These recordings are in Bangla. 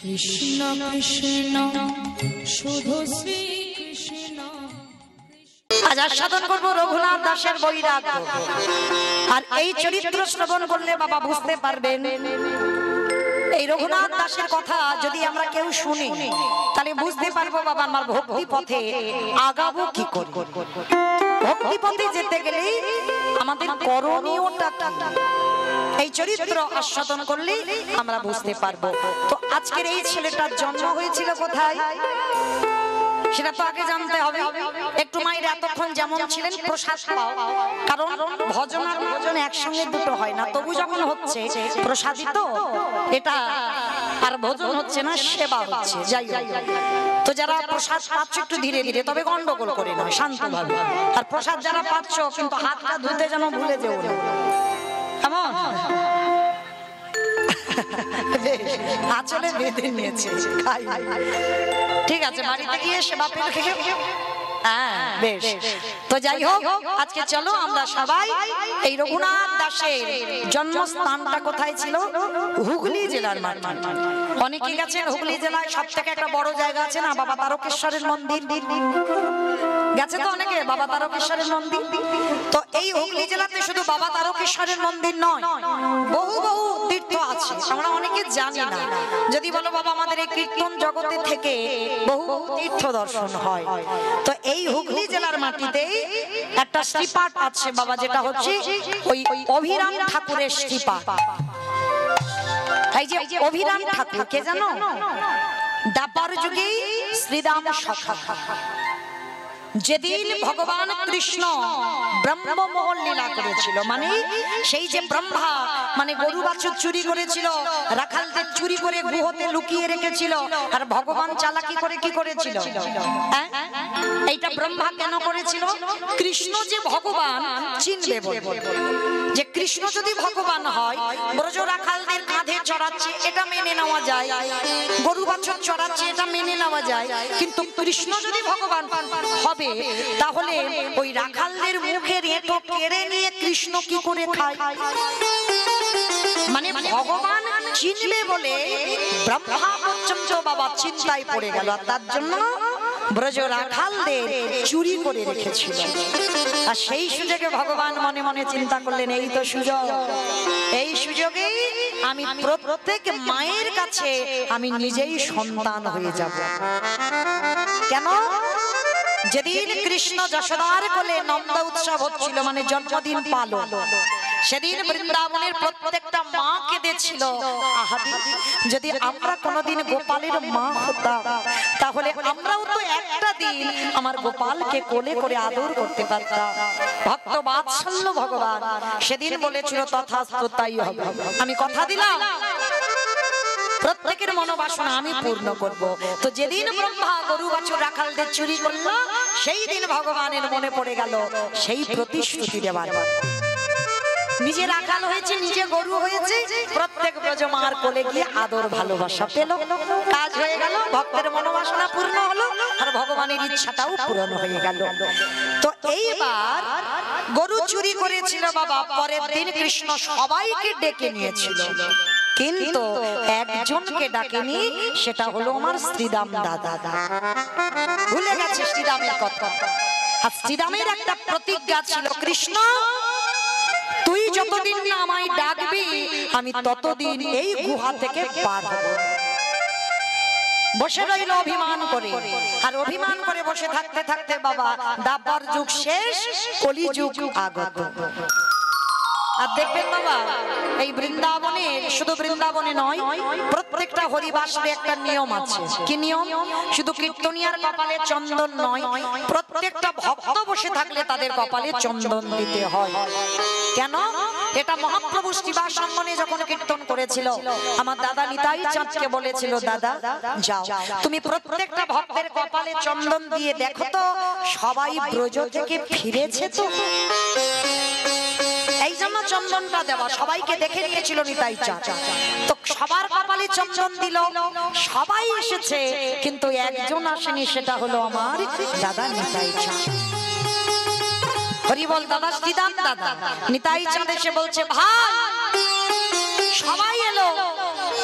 কৃষ্ণ কৃষ্ণ শুধু শ্রী কৃষ্ণ। আজ আস্বাদন করবো রঘুনাথ দাসের বৈরাগ্য। আর এই চরিত্র শ্রবণ করলে বাবা বুঝতে পারবেন এই রঘুনাথ দাসের কথা যদি আমরা কেউ শুনি তাহলে বুঝতে পারবো বাবা আমার ভক্তি পথে আগাবো কি করে। ভক্তি পথে যেতে গেলে আমাদের করণীয়টা এই চরিত্র আস্বাদন করলে আমরা বুঝতে পারবো। তো আজকের এই ছেলেটার জন্ম হয়েছিল কোথায় সেটা তো আগে জানতে হবে। একটু মায়ের এতক্ষণ যেমন ছিলেন প্রসাদ পাও, কারণ ভজন আর ভজন একসঙ্গে দুটো হয় না। তবু যখন হচ্ছে প্রসাদই তো, এটা আর ভজন হচ্ছে না, সেবা হচ্ছে। যাই হোক, তো যারা প্রসাদ পাচ্ছ একটু ধীরে ধীরে, তবে গন্ডগোল করে নয়, শান্তভাবে। আর প্রসাদ যারা পাচ্ছ কিন্তু হাতটা ধুতে যেন ভুলে যেও না, কেমন? আঁচলে বেঁধে নিয়েছে, ঠিক আছে, বাড়িতে গিয়ে সেবা পেলে খেয়ে। হ্যাঁ বেশ। তো যাই হোক, আজকে চলো আমরা সবাই এই রঘুনাথ দাসের জন্মস্থানটা কোথায় ছিল? হুগলি জেলার মাটি। অনেকে গেছেন হুগলি জেলায় সব থেকে একটা বড় জায়গা আছে না, বাবা তারকেশ্বরের মন্দির গেছে তো অনেকে, বাবা তারকেশ্বরের মন্দির। তো এই হুগলি জেলাতে শুধু বাবা তারকেশ্বরের মন্দির নয়, বহু বহু তীর্থ আছে, আমরা অনেকে জানি না। যদি বলো বাবা আমাদের এই কীর্তন জগতে থেকে বহু বহু তীর্থ দর্শন হয়। তো এই হুগলি জেলার মাটিতে একটা শ্রীপাঠ আছে বাবা, যেটা হচ্ছে ওই অভিরাম ঠাকুরের শ্রীপাঠ। এই যে অভিরাম ঠাকুর কে জানো? দ্বাপর যুগে শ্রীরাম সখা। যেদিন ভগবান কৃষ্ণ ব্রহ্মমোহন লীলা করেছিল, মানে সেই যে ব্রহ্মা মানে গরু বাছুর চুরি করেছিল, রাখালদের চুরি করে গুহতে লুকিয়ে রেখেছিল, আর ভগবান চালাকি করে কি করেছিল? এইটা ব্রহ্মা কেন করেছিল? কৃষ্ণ যে ভগবান চিনবে বলে, যে কৃষ্ণ যদি ভগবান হয়, ব্রজ রাখালদের কাঁধে চড়াচ্ছে এটা মেনে নেওয়া যায়, গরু বাছুর চড়াচ্ছে এটা মেনে নেওয়া যায়, কিন্তু কৃষ্ণ যদি ভগবান হবে তাহলে ওই রাখালদের মুখের এঁটো কেড়ে নিয়ে কৃষ্ণ কি করে খায়? মানে ভগবান চিনবে বলে ব্রহ্মা পর্যন্ত বাবা চিন্তায় পড়ে গেল, আর তার জন্য ব্রজ রাখালদের চুরি করে রেখেছিল। আর সেই সুযোগে ভগবান মনে মনে চিন্তা করলেন, এই তো সুযোগ, এই সুযোগে আমি প্রত্যেক মায়ের কাছে আমি নিজেই সন্তান হয়ে যাব। কেন? যেদিন কৃষ্ণ যশোদার কোলে নন্দ উৎসব হচ্ছিল, মানে জন্মদিন পালন, সেদিন বৃন্দাবনের প্রত্যেকটা মা কেঁদেছিল, যদি আমরা কোনোদিন গোপালের মা হতাম তাহলে আমরাও তো একটা দিন আমার গোপালকে কোলে করে আদর করতে পারতাম। ভক্ত বাৎসল্য ভগবান সেদিন বলেছিল তথাস্তু তাই হবে। আমি কথা দিলাম প্রত্যেকের মনোবাসনা আমি পূর্ণ করব। তো যেদিন ব্রহ্মা গরু বাছুর রাখালদের চুরি করলো, সেই দিন ভগবানের মনে পড়ে গেল সেই প্রতিশ্রুতি দেবার। নিজে রাখাল হয়েছে, নিজে গরু হয়েছে, প্রত্যেক ব্রজমার কোলে গিয়ে আদর ভালোবাসা পেল, কাজ হয়ে গেল, ভক্তের মনোবাসনা পূর্ণ হলো, আর ভগবানের ইচ্ছাটাও পূরণ হয়ে গেল। তো এইবার গরু চুরি করেছিল বাবা, পরের দিন কৃষ্ণ সবাইকে ডেকে নিয়েছিল, কিন্তু একজনকে ডাকেনি, সেটা হলো আমার শ্রীরাম দাদা। ভুলে গেছে শ্রীরামের কথা। আর শ্রীরামের একটা প্রতিজ্ঞা ছিল, কৃষ্ণ তুই যতদিন না আমায় ডাকবি আমি ততদিন এই গুহা থেকে পার হব। বসে রইল অভিমান করে, আর অভিমান করে বসে থাকতে থাকতে বাবা দ্বাপর যুগ শেষ, কলিযুগ আগত। আর দেখবেন বাবা এই বৃন্দাবনে, শুধু বৃন্দাবনে নয়, প্রত্যেকটা হরিবাসরে একটা নিয়ম আছে। কি নিয়ম? শুধু কীর্তনিয়ার কপালে চন্দন নয়, প্রত্যেকটা ভক্ত বসে থাকলে তাদের কপালে চন্দন দিতে হয়। কেন? এটা মহাপ্রভু শিবা সম্মানে যখন কীর্তন করেছিল, আমার দাদা নিতাই চাঁদকে বলেছিল, দাদা যাও তুমি প্রত্যেকটা ভক্তের কপালে চন্দন দিয়ে দেখো তো সবাই ব্রজ থেকে ফিরেছে তো। এই জন্য চন্দনটা দেওয়া, সবাইকে দেখে নিয়েছিল নিতাই চাঁদ। তো সবার কপালে চন্দন দিল, সবাই এসেছে, কিন্তু একজন আসেনি, সেটা হলো আমার দাদা নিতাই চাঁদ। হরি বল দাদা, শ্রীরাম দাদা। নিতাই চাঁদ এসে বলছে, ভাই সবাই এলো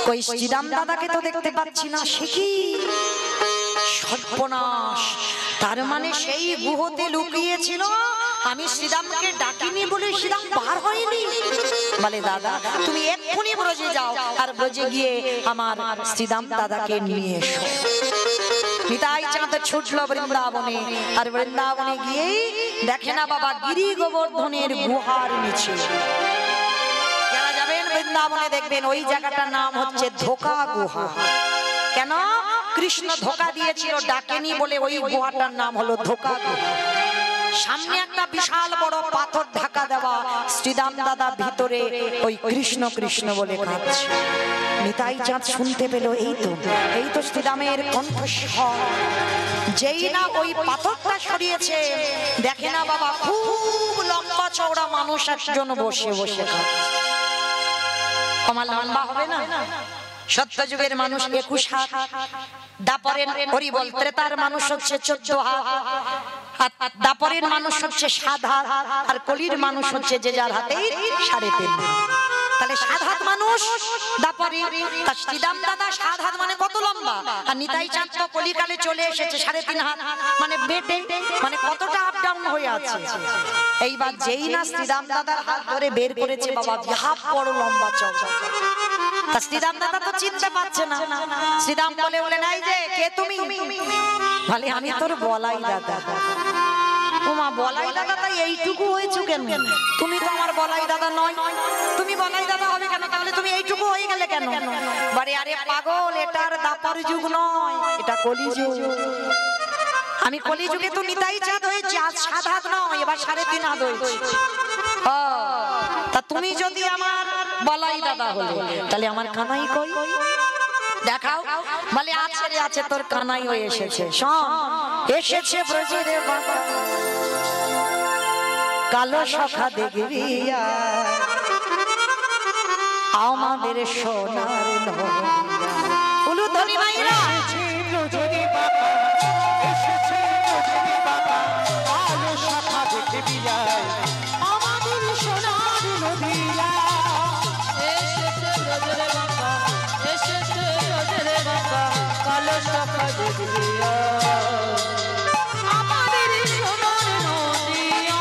কই শ্রীরাম দাদাকে তো দেখতে পাচ্ছি না, সে কি সর্বনাশ! তার মানে সেই গুহতে লুকিয়েছিল, আমি শ্রীরামকে ডাকিনি বলে শ্রীরাম বার হয়নি। বলে দাদা তুমি এক্ষুনি ব্রজে যাও, আর ব্রজে গিয়ে আমার শ্রীরাম দাদাকে নিয়ে এসো। নিতাই চাঁদ ছুটলো বৃন্দাবনে, আর বৃন্দাবনে গিয়ে দেখে না বাবা গিরি গোবর্ধনের গুহার নিচে। যারা যাবেন বৃন্দাবনে দেখবেন ওই জায়গাটার নাম হচ্ছে ধোকা গুহা। কেন? কৃষ্ণ ধোকা দিয়েছিল, ডাকেনি বলে ওই গুহাটার নাম হলো ধোকা গুহা। সামনে একটা বিশাল বড় পাথর ঢাকা দেওয়া, শ্রীরাম দাদা ভিতরে ওই কৃষ্ণ কৃষ্ণ বলে কাঁদছে। নিতাই চাঁদ শুনতে পেল এই তো শ্রীরামের কণ্ঠস্বর। যেই না ওই পাথরটা সরিয়েছে, দেখে না বাবা খুব লম্বা চওড়া মানুষ একজন বসে বসে কাঁদছে। আমার লম্বা হবে না? সত্য যুগের মানুষ 21 হাত, দাপরের হরিবল ত্রেতার মানুষ হচ্ছে 14 হাত, দাপরের মানুষ হচ্ছে 7 হাত, আর কলির মানুষ হচ্ছে যে যার হাতে 3.5 হাত। তাহলে 7 হাত মানুষ দাপরে, তার শ্রীরাম দাদা 7 হাত মানে কত লম্বা, আর নিতাই চাঁদ তো কলিকালে চলে এসেছে 3.5 হাত, মানে বেটে মানে কতটা আপ ডাউন হয়ে আছে। এইবার যেই না শ্রীরাম দাদার হাত ধরে বের করেছে বাবা, বিহাব বড় লম্বা চওড়া। তা শ্রীরাম দাদা তো চিনতে পারছে না। শ্রীরাম বলে নাই যে কে তুমি? বলে আমি তোর বলাই দাদা। ওমা বলাই দাদা, তাই এইটুকু হয়েছো কেন? তুমি তো আমার বলাই দাদা নয়, তুমি বলাই দাদা হবে কেন? তাহলে তুমি এইটুকু হয়ে গেলে কেন? বারে আরে পাগল, এটার দাপর যুগ নয়, এটা কলি যুগ। আমি কলি যুগে তো নিতাই চাঁদ হয়েছি, আজ 7 হাত নয়, এবার 3.5 হাত হয়েছি। তা তুমি যদি আমার বলাই দাদা হলে, তাহলে আমার কানাই কই দেখাও। বলে আছে রে আছে, তোর কানাই হয়ে এসেছে। শোন, এসেছে ব্রজের বাবা কালো সখা দেখবি আমাদের সোনার নদিয়া। উলুধ্বনি মাইরা আমাদের সোনার নদিয়া। এসেছে ব্রজের বাবা, এসেছে ব্রজের বাবা, কালো সখা দেখবিয়া আমাদের সোনার নদিয়া।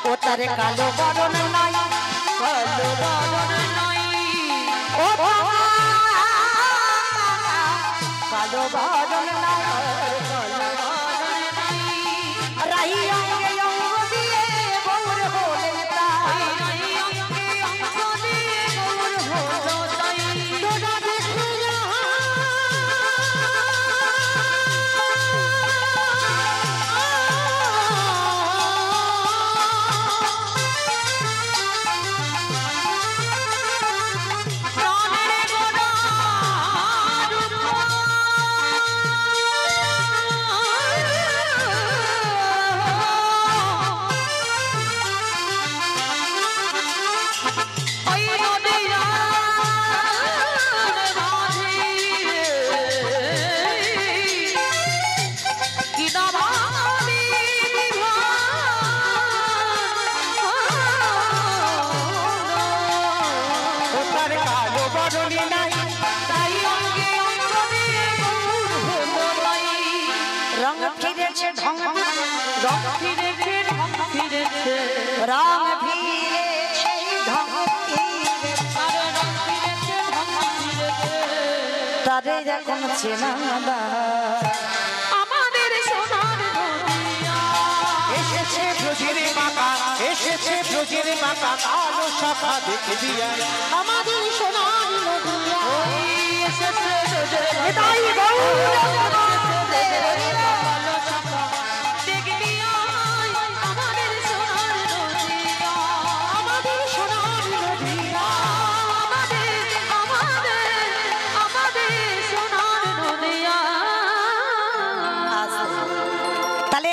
ও তারে কালো বরণ নাই, কালো বরণ নাই, ও কালো বরণ নাই, রাই অঙ্গে অঙ্গ দিয়ে গৌর হলেন তাই, তোরা দেখে যা রং ফিরেছে ঢং, রং ফিরেছে ঢং ফিরেছে, রং ফিরেছে ঢং ফিরেছে, আর রং ফিরেছে ঢং ফিরেছে, তারে যখন চেনা আমাদের সোনার নদিয়া। এসেছে ব্রজের বাবা, এসেছে ব্রজের বাবা কালো সখা দেখবি আমাদের সোনার নদিয়া। এসেছে ব্রজের বাবা, নিতাই গৌর কালো সখা দেখবি আমাদের সোনার নদিয়া। আমাদের সোনার নদিয়া। আমাদের আমাদের আমাদের সোনার নদিয়া। তাহলে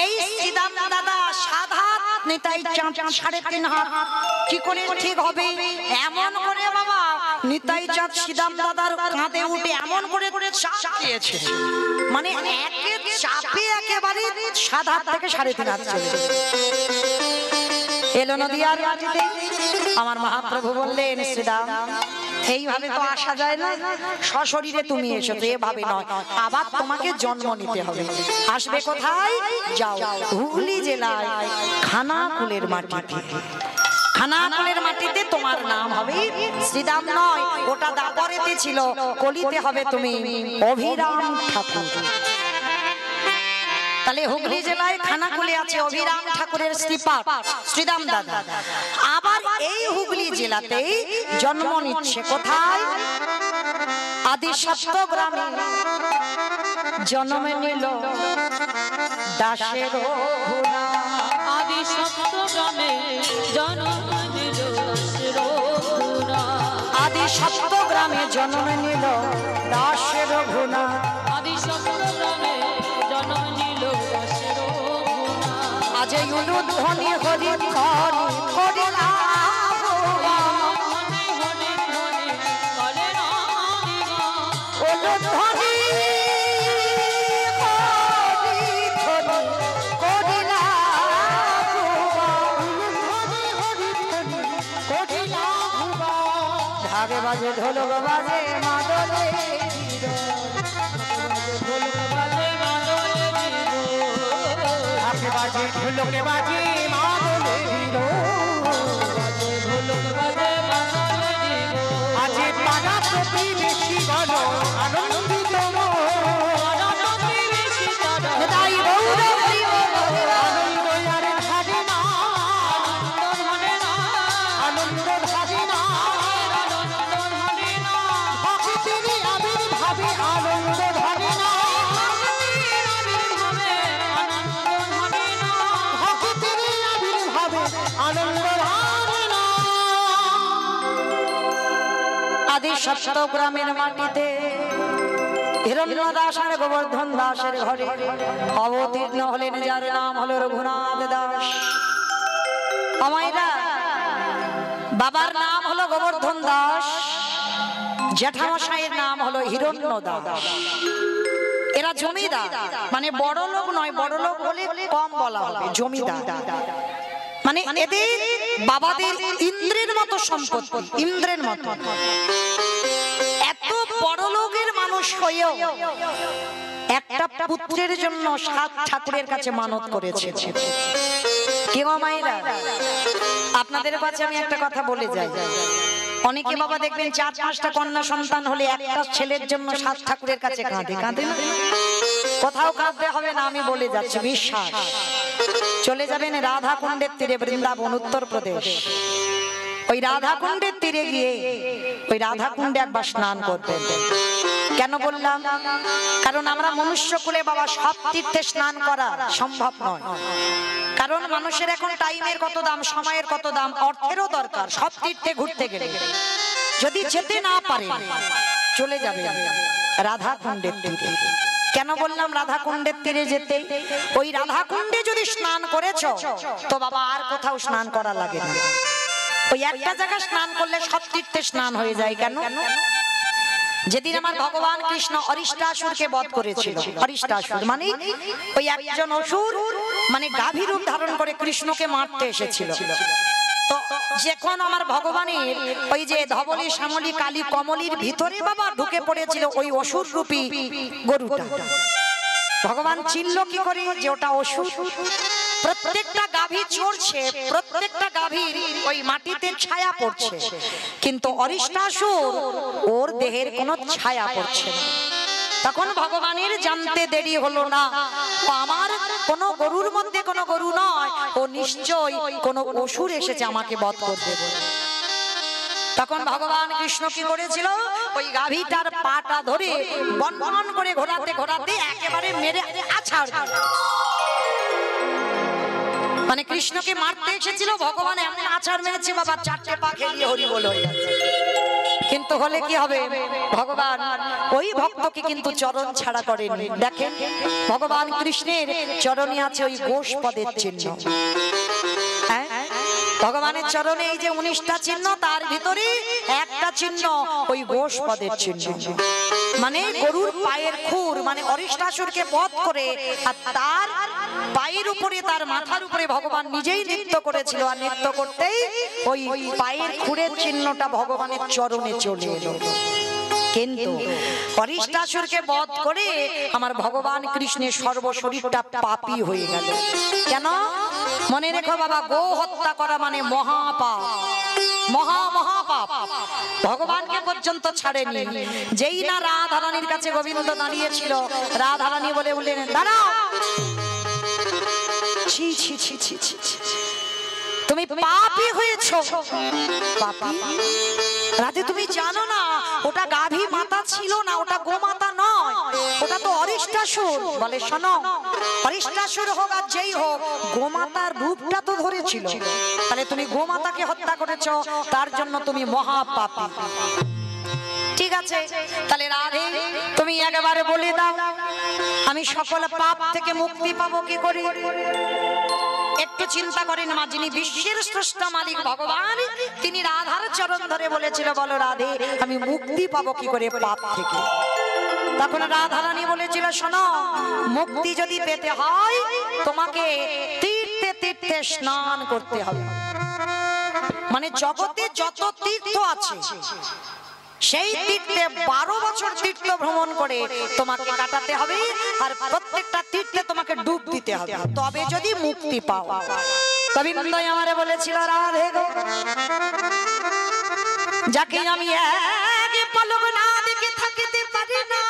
এই শ্রীরাম দাদা 7 হাত, নিতাই চাঁদ 3.5 হাত, কি করে ঠিক হবে? এমন করে বাবা নিতাই চাঁদ শ্রীরাম দাদার কাঁধে উঠে এমন করে চাপ দিয়েছে, মানে একে চাপে একেবারে 7 হাত থেকে 3.5 হাত চলে এলো নদিয়ার মাটিতে। আমার মহাপ্রভু বললেন শ্রীরাম এইভাবে তো আসা যায় না, সশরীরে তুমি এসেছো, এভাবে নয়, আবার তোমাকে জন্ম নিতে হবে। আসবে কোথায়? যাও হুগলি জেলায় খানাকুলের মাটিতে। খানাকুলের মাটিতে তোমার নাম হবে শ্রীরাম নয়, ওটা দাপরেতে ছিল, কলিতে হবে তুমি অভিরাম ঠাকুর। তাহলে হুগলি জেলায় খানাকুলে আছে অভিরাম ঠাকুরের শ্রীপাঠ শ্রীরাম দাদা। আবার এই হুগলি জেলাতেই জন্ম নিচ্ছে কোথায়? আদি সপ্তগ্রামে জন্ম নিল দাসের ঘোড়া। আদি সপ্তগ্রামে জন্ম নিল দাসের ঘোড়া। আদি সপ্তগ্রামে জন্ম নিল দাসের ঘোড়া। আদি সপ্তগ্রামে জন্ম নিল দাসের ঘোড়া। আজ উলুধ্বনি হরি ধ্বনি করিলা হরি হরি হরি বলে রানী গো। উলুধ্বনি ভাগে বাজে ঢোলক বাজে মাদলে ভাগে বাজে ঢোলকে বাজে মাদলে আজি পাড়া প্রতিবেশী গণ আনন্দিত তাই গৌর হরি আনন্দ আর ভাবে না, আনন্দ ভাবে না, ভক্তির আবির্ভাবে আনন্দ ভাবে না, ভক্তির আবির্ভাবে আনন্দ ভাবে না। আদি সপ্তগ্রামের মাটিতে হিরণ্য দাস আর গোবর্ধন দাসের ঘরে অবতীর্ণ হলেন যার নাম হলো রঘুনাথ দাস। আমায়রা বাবার নাম হলো গোবর্ধন দাস, জ্যাঠামশাইয়ের নাম হলো হিরণ্য দাস। এরা জমিদার, মানে বড় লোক নয়, বড় লোক বলে কম বলা হবে, জমিদার। মানে এদের বাবাদের ইন্দ্রের মতো সম্পত্তি, ইন্দ্রের মতো। এত বড় লোকের মানুষ হয়েও একটা পুত্রের জন্য 7 ঠাকুরের কাছে মানত করেছে। কেউ মায়েরা, আপনাদের কাছে আমি একটা কথা বলে যাই, অনেকে বাবা দেখবেন 4-5টা কন্যা সন্তান হলে একটা ছেলের জন্য 7 ঠাকুরের কাছে কাঁদে, কাঁদে না? কোথাও কাঁদতে হবে না, আমি বলে যাচ্ছি, বিশ্বাস। চলে যাবেন রাধা কুণ্ডের তীরে, বৃন্দাবন, উত্তরপ্রদেশ। ওই রাধা কুণ্ডের তীরে গিয়ে ওই রাধা কুণ্ডে একবার স্নান করতেন। কেন বললাম? কারণ আমরা মনুষ্য কুলে বাবা সব তীর্থে স্নান করা সম্ভব নয়। কারণ মানুষের এখন টাইমের কত দাম, সময়ের কত দাম, অর্থেরও দরকার। সব তীর্থে ঘুরতে গেলে যদি যেতে না পারে চলে যাবে রাধা কুণ্ডের তীরে। কেন বললাম রাধা কুণ্ডের তীরে যেতে? ওই রাধা কুণ্ডে যদি স্নান করেছো তো বাবা আর কোথাও স্নান করা লাগে না। ওই একটা জায়গায় স্নান করলে সব তীর্থে স্নান হয়ে যায়। কেন? যেদিন আমার ভগবান কৃষ্ণ অরিষ্টাসুরকে বধ করেছিল, অরিষ্টাসুর মানে ওই একজন অসুর, মানে গাভী রূপ ধারণ করে কৃষ্ণকে মারতে এসেছিল। তো যখন আমার ভগবানের ওই যে ধবলী শ্যামলী কালী কমলির ভিতরে বাবা ঢুকে পড়েছিল ওই অসুর রূপী গরুটা, ভগবান চিনল কি করে যে ওটা অসুর? প্রত্যেকটা গাভী চড়ছে, প্রত্যেকটা গাভীর ওই মাটিতে ছায়া পড়ছে, কিন্তু অরিষ্টাসুর ওর দেহের কোনো ছায়া পড়ছে না। তখন ভগবানের জানতে দেরি হলো না, ও আমার কোন গরুর মধ্যে কোনো গরু নয়, ও নিশ্চয়ই কোনো অসুর এসেছে আমাকে বধ করবে বলে। তখন ভগবান কৃষ্ণ কি করেছিল? ওই গাভীটার পাটা ধরে বনবন করে ঘোরাতে ঘোরাতে একেবারে মেরে আছাড়, মানে কৃষ্ণকে মারতে এসেছিল, ভগবান এমন আছাড় মেরেছে বাবা 4টে পা খেলিয়ে হরি বল হয়ে গেছে। কিন্তু হলে কি হবে? ভগবান ওই ভক্তকে কিন্তু চরণ ছাড়া করেননি। দেখেন ভগবান কৃষ্ণের চরণে আছে ওই গোষ্পদের চিহ্ন। হ্যাঁ, ভগবানের চরণে এই যে 19টা চিহ্ন, তার ভিতরে একটা চিহ্ন ওই গোষ্পদের চিহ্ন, মানে গরুর পায়ের খুর, মানে অরিষ্টাসুরকে বধ করে আর তার পায়ের উপরে তার মাথার উপরে ভগবান নিজেই নৃত্য করেছিল, আর নৃত্য করতেই ওই পায়ের খুরের চিহ্নটা ভগবানের চরণে চলে এলো। কিন্তু অরিষ্টাসুরকে বধ করে আমার ভগবান কৃষ্ণের সর্বশরীরটা পাপী হয়ে গেল। কেন? মনে রেখো বাবা, গো হত্যা করা মানে মহাপাপ, মহাপাপ। ভগবানকে পর্যন্ত ছাড়েনি। যেই না রাধারানীর কাছে গোবিন্দ দাঁড়িয়েছিল, রাধারানী বলে উঠলেন, দাঁড়াও, ছি ছি ছি ছি ছি, তুমি পাপী হয়েছো। পাপী? রাধে তুমি জানো না ওটা গাভী মাতা ছিল না, ওটা গোমাতা নয়, ওটা তো অরিষ্টাসুর। বলে শোনো, অরিষ্টাসুর হোক আর যেই হোক, গোমাতার রূপটা তো ধরেছিল। তাহলে তুমি গোমাতাকে হত্যা করেছো, তার জন্য তুমি মহাপাপী। ঠিক আছে, তাহলে রাধে তুমি একেবারে বলে দাও, আমি সকল পাপ থেকে মুক্তি পাবো কি করে? একটু চিন্তা করেন মা, যিনি বিশ্বের স্রষ্টা মালিক ভগবান, তিনি রাধার চরণ ধরে বলেছিল, বলো রাধে আমি মুক্তি পাবো কি করে পাপ থেকে? তখন রাধারানী বলেছিল, শোনো, মুক্তি যদি পেতে হয় তোমাকে তীর্থে তীর্থে স্নান করতে হবে। মানে জগতে যত তীর্থ আছে সেই তীর্থে 12 বছর তীর্থ ভ্রমণ করে তোমাকে কাটাতে হবে, আর প্রত্যেকটা তীর্থে তোমাকে ডুব দিতে হবে, তবে যদি মুক্তি পাও। গোবিন্দ আমারে বলেছিল, রাধে গো, যাকে আমি এক পলক না দেখে থাকিতে পারি না,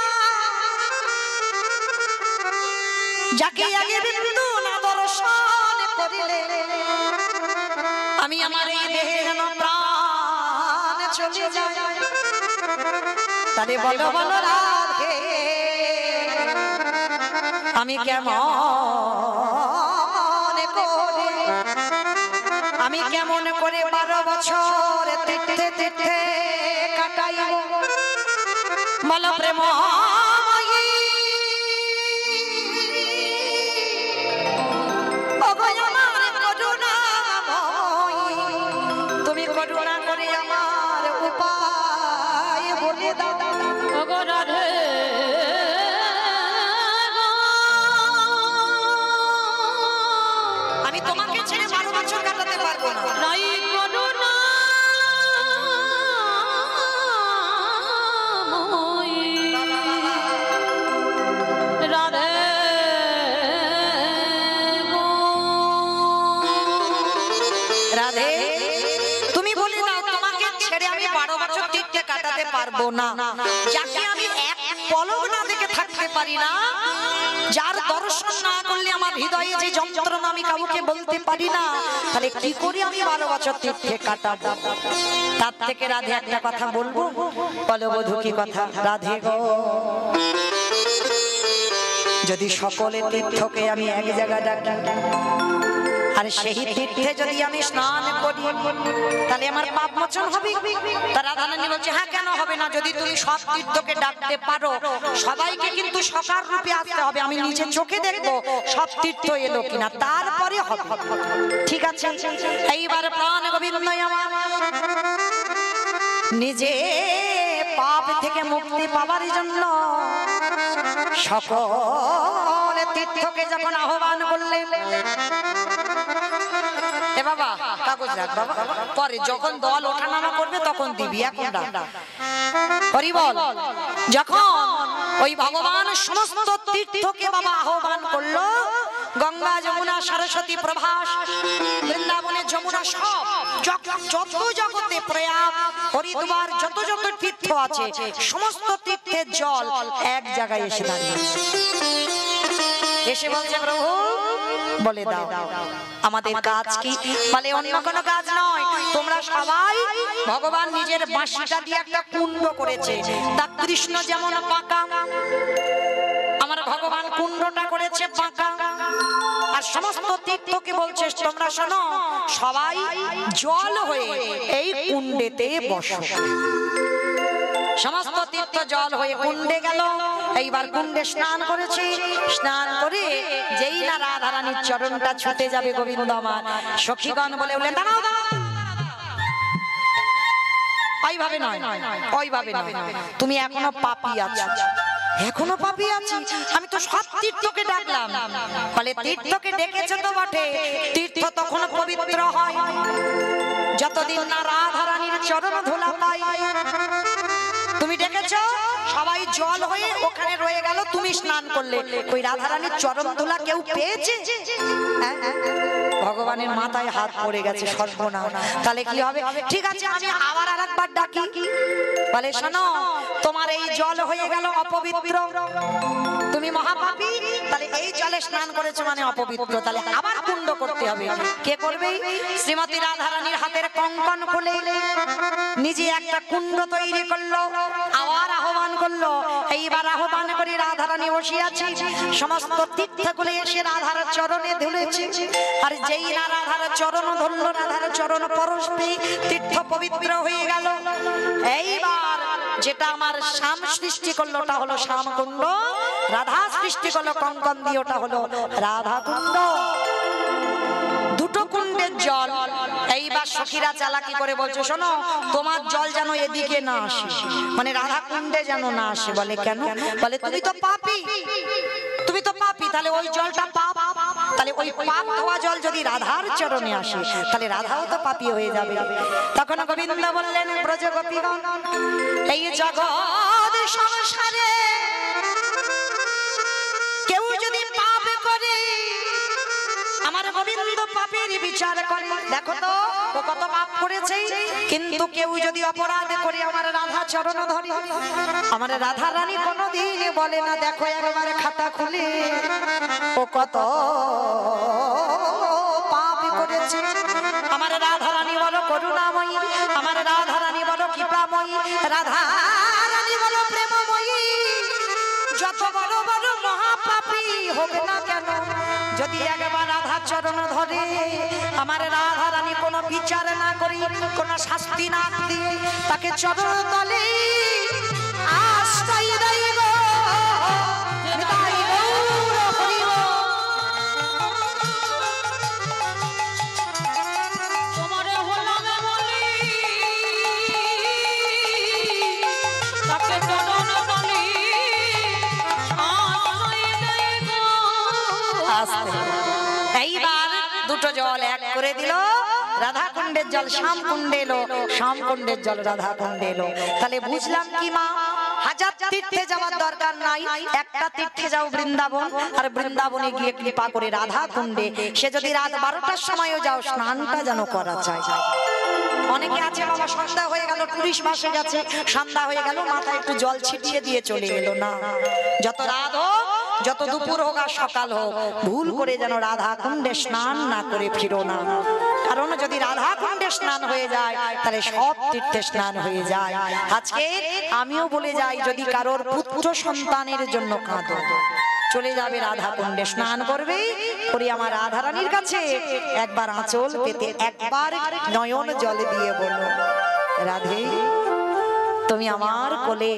যাকে আগে বিন্দু না দর্শন করিলে আমি আমার এই দেহে যেন প্রাণ চলে যায়। তারে বলো বলো রাধে আমি কেমন করে, আমি কেমন করে 12 বছর তীর্থে তীর্থে কাটাইব? বলো প্রেম তুমি করুণা করে আমার উপায় বলে দাও। আমি তোমাকে ছেড়ে 12 বছর কাটাতে পারবো না। রাধে তুমি বলে দাও, তোমাকে ছেড়ে আমি 12 বছর তীর্থে কাটাতে পারবো না। যাকে আমি এক পলক না দেখে থাকতে পারি না, যার দর্শন না করলে আমার হৃদয়ে যে যন্ত্রণা আমি কাউকে বলতে পারি না, তাহলে কি করে আমি 12 বছর তীর্থে কাটাবো? তার থেকে রাধে একটা কথা বলবো। বলো বধূ কি কথা? রাধে গো, যদি সকলে তীর্থকে আমি এক জায়গায় ডাকি, আর সেই তীর্থে যদি আমি স্নান করি, তাহলে আমার পাপ মোচন হবে? তারা রাধারানী বলছে, হ্যাঁ কেন হবে না, যদি তুমি সব তীর্থকে ডাকতে পারো। সবাইকে কিন্তু সকার রূপে আসতে হবে, আমি নিজে চোখে দেখবো সব তীর্থ এলো কিনা, তারপরে হবে। ঠিক আছে, এইবার প্রাণ গোবিন্দ আমার নিজে পাপ থেকে মুক্তি পাবার জন্য সকল তীর্থকে যখন আহ্বান করলেন, এ বাবা কাগজ রাখ বাবা, পরে যখন দল ওঠানামা করবে তখন দিবি, এখন ডাক। হরি বল। যখন ওই ভগবান সমস্ত তীর্থকে বাবা আহ্বান করলো, গঙ্গা যমুনা সরস্বতী প্রভাস বৃন্দাবনে যমুনা সব যত জগতে প্রয়াগ হরিদ্বার যত যত তীর্থ আছে, সমস্ত তীর্থের জল এক জায়গায় এসে দাঁড়িয়েছে। এসে বলছে, প্রভু বলে দাও আমাদের কাজ কি? বলে অন্য কোনো কাজ নয়, তোমরা সবাই, ভগবান নিজের বাঁশিটা দিয়ে একটা কুণ্ড করেছে, তা কৃষ্ণ যেমন পাকা, আমার ভগবান কুণ্ডটা করেছে পাকা। আর সমস্ত তীর্থকে বলছে, তোমরা শোনো, সবাই জল হয়ে এই কুণ্ডেতে বসো। সমস্ত তীর্থ জল হয়ে কুণ্ডে গেল। এইবার কুণ্ডে স্নান করেছে, স্নান করে যেই না রাধারানীর চরণটা ছুতে যাবে গোবিন্দ আমার, সখীগণ বলে উঠলেন, দাঁড়াও দাঁড়াও, ওইভাবে নয়, ওইভাবে নয়, তুমি এখনো পাপী আছো। এখনো পাপি আছি? আমি তো সব তীর্থকে ডাকলাম। বলে তীর্থকে ডেকেছে তো বটে, তীর্থ তখন পবিত্র হয় যতদিন না রাধা রানীর চরণ ধুলা পাই। তুমি ডেকেছো, সবাই জল হয়ে ওখানে রয়ে গেল, তুমি স্নান করলে, ওই রাধা রানীর চরণ ধুলা কেউ পেয়েছে? ভগবানের মাথায় হাত পড়ে গেছে, সর্বনাশ। তাহলে কি হবে? ঠিক আছে, আমি আবার আরেকবার ডাকি। বলে শোনো, তোমার এই জল হয়ে গেল অপবিত্র, তুমি মহাপাপী, তাহলে এই জলে স্নান করেছো মানে অপবিত্র, তাহলে আবার কুণ্ড করতে হবে। কে করবে? শ্রীমতী রাধা রানীর হাতের কঙ্কন খুলে নিজে একটা কুণ্ড তৈরি করলো, আবার আহ্বান করলো। এইবার আহ্বান করে রাধা রানী বসে আছে, সমস্ত তীর্থগুলো এসে রাধার চরণে ধুলেছে। আর যেই না রাধার চরণ ধরলো, রাধার চরণ পরশে তীর্থ পবিত্র হয়ে গেল। এইবার যেটা আমার শ্যাম সৃষ্টি করলো ওটা হলো শ্যাম কুণ্ড, রাধা সৃষ্টি করলো কঙ্কন দিয়ে ওটা হলো রাধা কুণ্ড। দুটো কুণ্ডের জল। এইবার সখীরা চালাকি করে বলছে, শোনো, তোমার জল যেন এদিকে না আসে, মানে রাধা কুণ্ডে যেন না আসে। বলে কেন? বলে তুমি তো পাপী, তুমি তো পাপী, তাহলে ওই জলটা পাপ, তাহলে ওই পাপ ধোয়া জল যদি রাধার চরণে আসে তাহলে রাধাও তো পাপী হয়ে যাবে। তখন গোবিন্দ বললেন, ব্রজ গোপীগণ, এই জগৎ সংসারে কেউ যদি পাপ করে, আমার গোবিন্দ পাপের বিচার করে। দেখো তো ও কত পাপ করেছে, কিন্তু কেউ যদি অপরাধ করে আমার রাধা চরণ ধরে, আমার রাধা রানী কোনোদিন বলে না দেখো একবার খাতা খুলে ও কত পাপ করেছে। আমার রাধা রানী বলো করুণাময়ী, আমার রাধা রানী বলো কৃপাময়ী, রাধা রানী বলো প্রেমময়ী। যত বড় বড় মহাপাপী হোক না কেন, যদি একবার রাধা চরণ ধরে, আমার রাধা রানী কোনো বিচার না করি, কোনো শাস্তি না দিয়ে তাকে চরণ তলে আশ্রয় দেয় গো। তাই গৌর হরি গো। তোমারে হলাম বলি তাকে চরণ তলে আশ্রয় দেয় গো। এইবার দুটো জল এক করে দিল, রাধা কুণ্ডের জল শ্যাম কুণ্ডে এলো, শ্যাম কুণ্ডের জল রাধা কুণ্ডে এলো। তাহলে বুঝলাম কি মা, হাজার তীর্থে যাওয়ার দরকার নাই, একটা তীর্থে যাও বৃন্দাবন, আর বৃন্দাবনে গিয়ে কৃপা করে রাধা কুণ্ডে, সে যদি রাত 12টার সময়ও যাও, স্নানটা যেন করা চাই। অনেকে আছে বাবা সন্ধ্যা হয়ে গেল, টুরিস্ট বাসে গেছে, সন্ধ্যা হয়ে গেল, মাথায় একটু জল ছিটিয়ে দিয়ে চলে এলো না। যত রাত হোক, যত দুপুর হোক আর সকাল হোক, ভুল করে যেন রাধা কুণ্ডে স্নান না করে ফিরো না। কারণ যদি রাধা কুণ্ডে স্নান হয়ে যায় তাহলে সব তীর্থে স্নান হয়ে যায়। আজকে আমিও বলে যাই, যদি কারোর পুত্র সন্তানের জন্য কাঁদো, চলে যাবে রাধা কুণ্ডে, স্নান করবে করে আমার রাধা রানীর কাছে একবার আঁচল পেতে একবার নয়ন জল দিয়ে বলো, রাধে তুমি আমার কোলে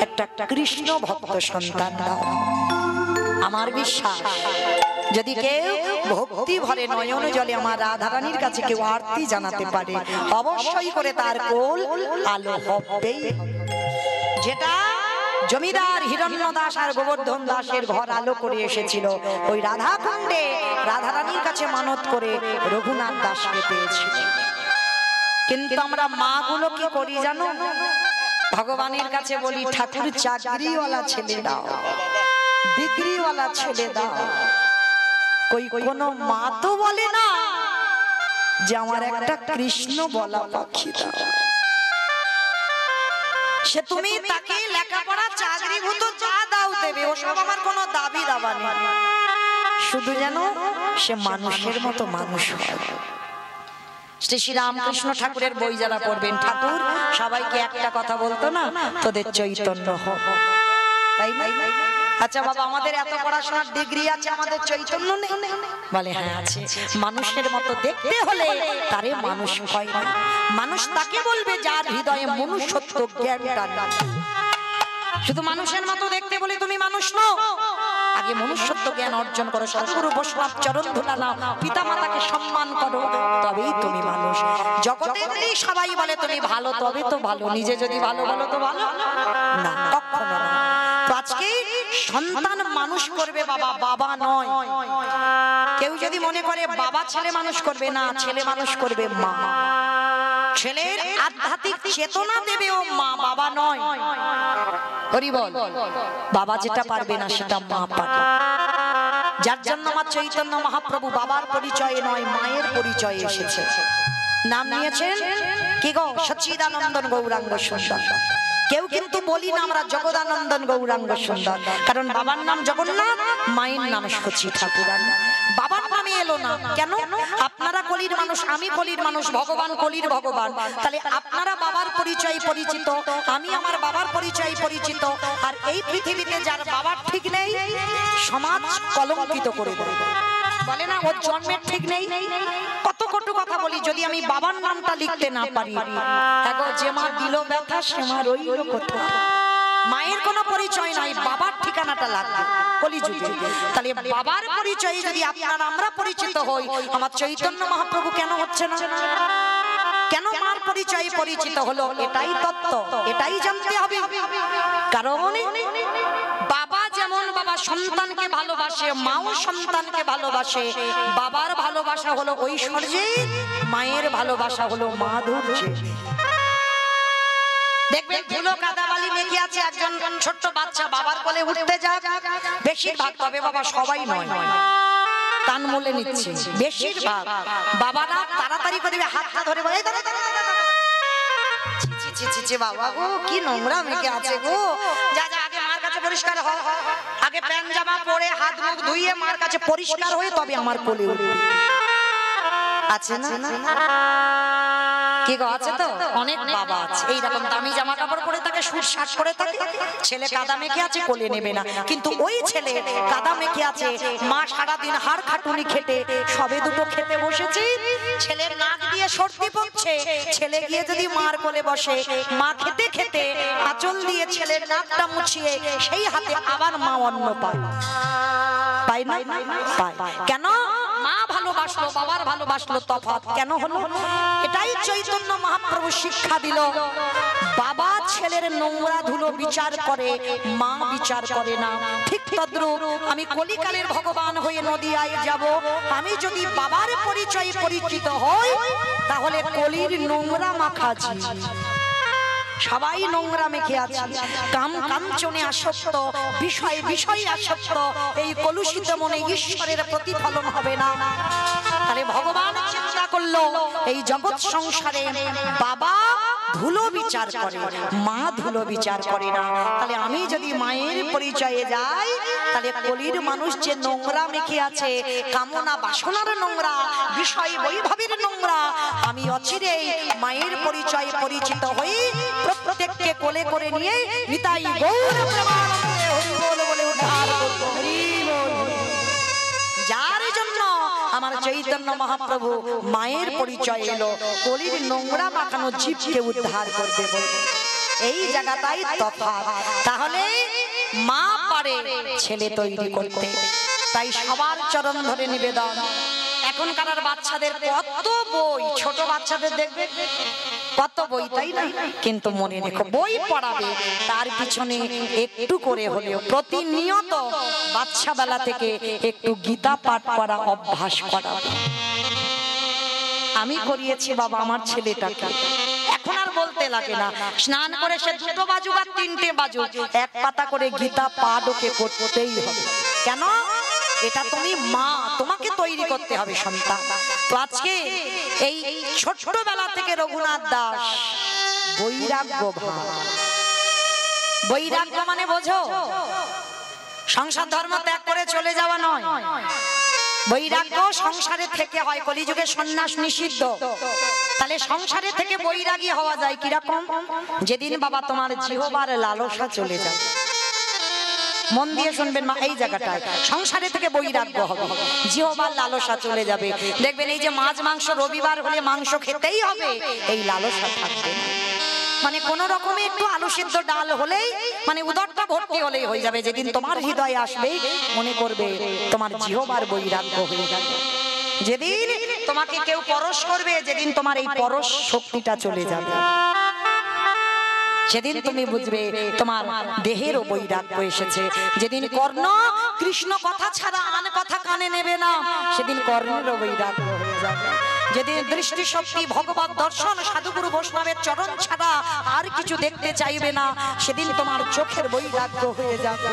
একটা কৃষ্ণ ভক্ত সন্তান দাও। আমার বিশ্বাস, যদি কেউ ভক্তি ভরে নয়ন জলে আমার রাধা রানীর কাছে কেউ আরতি জানাতে পারে, অবশ্যই করে তার কোল আলো হবেই। যেটা জমিদার হিরণ্য দাস আর গোবর্ধন দাসের ঘর আলো করে এসেছিল, ওই রাধা কুণ্ডে রাধা রানীর কাছে মানত করে রঘুনাথ দাসকে পেয়েছিল। কিন্তু আমরা মা গুলো কি করি জানো? ভগবানের কাছে বলি, ঠাকুর চাকরিওয়ালা ছেলে দাও, ডিগ্রিওয়ালা ছেলে দাও। কই কোনো মা তো বলে না যে আমার একটা কৃষ্ণ বলা পাখি দাও। সে তুমি তাকে লেখাপড়া চাকরি ভূত যা দাও দেবে, ওসব আমার কোনো দাবি দাবা নেই, শুধু যেন সে মানুষের মতো মানুষ হয়। শ্রী শ্রী রামকৃষ্ণ ঠাকুরের বই যারা পড়বেন, ঠাকুর সবাইকে একটা কথা বলতো না, তোদের চৈতন্য হোক, তাই না? আচ্ছা বাবা, আমাদের এত পড়াশোনার ডিগ্রি আছে, আমাদের চৈতন্য নেই? বলে হ্যাঁ আছে। মানুষের মতো দেখতে হলে তারে মানুষ হয় না। মানুষ তাকে বলবে যার হৃদয়ে মনুষ্যত্ব জ্ঞানটা নেই। শুধু মানুষের মতো দেখতে বলে তুমি মানুষ নও, আগে মনুষ্যত্ব জ্ঞান অর্জন করো, সদ্গুরু বৈষ্ণব চরণ ধুলা নাও, পিতা মাতাকে সম্মান করো, তবেই তুমি মানুষ। জগতে যদি সবাই বলে তুমি ভালো, তবে তো ভালো, নিজে যদি ভালো বলো তো ভালো না, কখনো না। তো আজকে সন্তান মানুষ করবে বাবা, বাবা নয়। কেউ যদি মনে করে বাবা ছেলে মানুষ করবে, না, ছেলে মানুষ করবে মা। ছেলের আধ্যাত্মিক চেতনা দেবে ও মা, বাবা নয়। হরি বল। বাবা যেটা পারবে না সেটা মা পারবে। যার জন্য আমার চৈতন্য মহাপ্রভু বাবার পরিচয়ে নয় মায়ের পরিচয়ে এসেছে। নাম নিয়েছেন কি গো? সচ্চিদানন্দন গৌরাঙ্গ সুন্দর। কেউ কিন্তু বলি না আমরা জগদানন্দন গৌরাঙ্গ সুন্দর, কারণ বাবার নাম জগন্নাথ, মায়ের নাম সচি ঠাকুরানী। বাবার নামে এলো না কেন? আপনারা কলির মানুষ, আমি কলির মানুষ, ভগবান কলির ভগবান। তাহলে আপনারা বাবার পরিচয় পরিচিত, আমি আমার বাবার পরিচয় পরিচিত। আর এই পৃথিবীতে যার বাবার ঠিক নেই সমাজ কলঙ্কিত করে দেয়। বলে না ওর জন্মের ঠিক নেই। কত কটু কথা বলি, যদি আমি বাবার নামটা লিখতে না পারি, দেখো যে মা দিল ব্যথা সে মা রইল কোথা। মায়ের কোনো পরিচয় নাই, বাবার ঠিকানাটা লাগবে কলিযুগে। তাহলে বাবার পরিচয়ে যদি আপনার আমরা পরিচিত হই, আমার চৈতন্য মহাপ্রভু কেন হচ্ছে না? কেন মার পরিচয় পরিচিত হলো? এটাই তত্ত্ব, এটাই জানতে হবে। কারণ বাবা যেমন বাবা সন্তানকে ভালোবাসে, মাও সন্তানকে ভালোবাসে। বাবার ভালোবাসা হলো ঐশ্বর্যে, মায়ের ভালোবাসা হলো মাধুর্যে। দেখবেন ধুলো কাদা বালি মেখে আছে একজন ছোট্ট বাচ্চা, বাবার কোলে উঠতে যায় বেশিরভাগ, তবে বাবা সবাই নয়, কান মুলে নিচ্ছে বেশিরভাগ। বাবারা তাড়াতাড়ি করে হাতটা ধরে বলে বাবা গো কি নোংরা মেখে আছে গো, যা যা আগে মার কাছে পরিষ্কার হ, আগে প্যান্ট জামা পরে হাত মুখ ধুইয়ে মার কাছে পরিষ্কার হয়ে তবে আমার কোলে উঠবে। আছে না? কি গো আছে তো? অনেক বাবা আছে এইরকম দামি জামা কাপড় পরে থাকে, সুট শার্ট পরে থাকে, ছেলে কাদা মেখে আছে কোলে নেবে না। কিন্তু ওই ছেলে কাদা মেখে আছে, মা সারাদিন হাড় খাটুনি খেটে সবে দুটো খেতে বসেছি, ছেলের নাক দিয়ে সর্দি পড়ছে, ছেলে গিয়ে যদি মার কোলে বসে, মা খেতে খেতে আঁচল দিয়ে ছেলের নাকটা মুছিয়ে সেই হাতে আবার মা অন্ন পায়। পায় না? পায়। কেন? মা ভালোবাসলো, বাবার ভালোবাসলো, তফাৎ কেন হলো? এটাই চৈতন্য মহাপ্রভু শিক্ষা দিল। বাবা ছেলের নোংরা ধুলো বিচার করে, মা বিচার করে না। ঠিক তদ্রূপ আমি কলিকালের ভগবান হয়ে নদিয়ায় যাব, আমি যদি বাবার পরিচয়ে পরিচিত হই, তাহলে কলির নোংরা মাখাছি। সবাই নোংরা মেখে আছে, কাম কাঞ্চনে আসক্ত, বিষয় বিষয় আসক্ত। এই কলুষিত মনে ঈশ্বরের প্রতিফলন হবে না। তাহলে ভগবান চিন্তা করলো এই জগৎ সংসারে বাবা ধুলো বিচার করে, মা ধুলো বিচার করে না। তাহলে আমি যদি মায়ের পরিচয়ে যাই, তাহলে কলির মানুষ যে নোংরা মেখে আছে, কামনা বাসনার নোংরা, বিষয় বৈভবের নোংরা, আমি অচিরেই মায়ের পরিচয়ে পরিচিত হই, প্রত্যেককে কোলে করে নিয়ে নিতাই গৌর প্রেমানন্দে হরি বল বলে উদ্ধার করব। হরি বল। যার জন্য আমার চৈতন্য মহাপ্রভু মায়ের পরিচয় এলো, কলির নোংরা মাখানো জীবকে উদ্ধার করবে বলে। এই জায়গাটাই তফাৎ। তাহলে মা পারে ছেলে তৈরি করতে, তাই সবার চরণ ধরে নিবেদন। এখনকার বাচ্চাদের কত বই, ছোট বাচ্চাদের দেখবে কত বই, তাই না? কিন্তু মনে রেখো, বই পড়াবে, তার পিছনে একটু করে হলেও প্রতিনিয়ত বাচ্চা বেলা থেকে একটু গীতা পাঠ করা অভ্যাস করাবে। আমি করিয়েছি বাবা আমার ছেলেটাকে, এখন আর বলতে লাগে না, স্নান করে সে 2টো বাজুক আর 3টে বাজুক, এক পাতা করে গীতা পাঠ ওকে করতেই হবে। কেন? এটা তুমি মা, তোমাকে তৈরি করতে হবে সন্তান। তো আজকে এই ছোটবেলা থেকে রঘুনাথ দাস বৈরাগ্য ভাব। বৈরাগ্য মানে বোঝো, সংসার ধর্ম ত্যাগ করে চলে যাওয়া নয়। বৈরাগ্য সংসারে থেকে হয়, কলিযুগে সন্ন্যাস নিষিদ্ধ। তাহলে সংসারে থেকে বৈরাগী হওয়া যায় কিরকম? যেদিন বাবা তোমার জিহ্বার লালসা চলে যায়। মন দিয়ে শুনবেন মা, এই জায়গাটায় সংসারে থেকে বৈরাগ্য হবে, জিহ্বার লালসা চলে যাবে। দেখবেন এই যে মাছ মাংস রবিবার হলে মাংস খেতেই হবে, এই লালসা থাকবে। মানে কোন রকমে একটু আলু সিদ্ধ ডাল হলেই, মানে উদরটা ভর্তি হলেই হয়ে যাবে। যেদিন তোমার হৃদয়ে আসবে, মনে করবে তোমার জিহ্বার বৈরাগ্য হয়ে যাবে। যেদিন তোমাকে কেউ পরশ করবে, যেদিন তোমার এই পরশ শক্তিটা চলে যাবে। সেদিন তুমি বুঝবে তোমার দেহেরও বৈরাগ্য এসেছে। যেদিন কর্ণ কৃষ্ণ কথা ছাড়া আন কথা কানে নেবে না, সেদিন কর্ণেরও বৈরাগ্য হয়ে যাবে। যেদিন দৃষ্টি শক্তি, ভগবত দর্শন, সাধুগুরু বৈষ্ণবের চরণ ছাড়া আর কিছু দেখতে চাইবে না, সেদিন তোমার চোখের বৈরাগ্য হয়ে যাবে।